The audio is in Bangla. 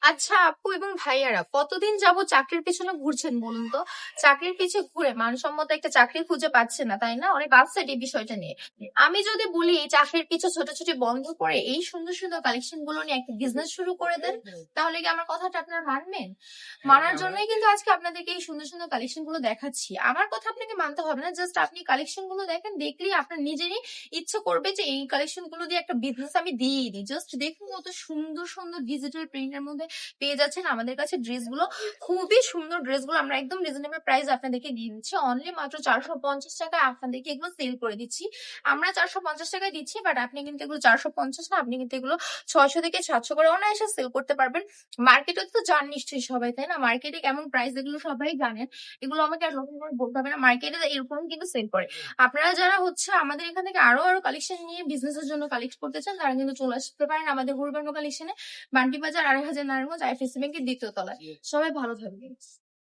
আচ্ছা আপু এবং ভাইয়ারা, কতদিন যাবত চাকরির পেছনে ঘুরছেন বলুন তো? চাকরির পিছে ঘুরে মানসম্মত একটা চাকরি খুঁজে পাচ্ছে না, তাই না? অনেক আপসেট এই বিষয়টা নিয়ে। আমি যদি বলি এই চাকরির পিছে ছোটাছুটি বন্ধ করে এই সুন্দর সুন্দর কালেকশন গুলো নিয়ে একটা বিজনেস শুরু করে দেন, তাহলে কি আমার কথাটা আপনারা মানবেন? মানার জন্যই কিন্তু আজকে আপনাদেরকে এই সুন্দর সুন্দর কালেকশন গুলো দেখাচ্ছি। আমার কথা আপনাকে মানতে হবে না, জাস্ট আপনি কালেকশন গুলো দেখেন, দেখলেই আপনার নিজেরই ইচ্ছে করবে যে এই কালেকশন গুলো দিয়ে একটা বিজনেস আমি দিয়ে দিই। জাস্ট দেখুন কত সুন্দর সুন্দর ডিজিটাল প্রিন্টের মধ্যে পেয়ে যাচ্ছেন আমাদের কাছে ড্রেসগুলো। খুবই সুন্দর ড্রেসগুলো আমরা একদম রিজনেবল প্রাইস আপনাদেরকে দিয়ে দিচ্ছি, অনলি মাত্র 450 টাকায় আপনাদেরকে এগুলো সেল করে দিচ্ছি। আমরা 450 টাকায় দিচ্ছি, বাট আপনি কিন্তু এগুলো 450 না, আপনি কিন্তু এগুলো 600 থেকে 700 করে অনায়াসে সেল করতে পারবেন। মার্কেটে তো জান নিশ্চয়ই সবাই, তাই না? মার্কেটে কেমন প্রাইস এগুলো সবাই জানেন, এগুলো আমাকে আর নতুন করে বলতে হবে না, মার্কেটে এরকম কিন্তু সেল করে। আপনারা যারা হচ্ছে আমাদের এখান থেকে আরো আরো কালেকশন নিয়ে বিজনেসের জন্য কালেক্ট করতে চান, তারা কিন্তু চলে আসতে পারেন আমাদের হুরবানো কালেকশনে, বান্টি বাজার, 2500 নারায়ণগঞ্জ, আইএফএসসি ব্যাংকের দ্বিতীয় তলায়। সবাই ভালো থাকবেন।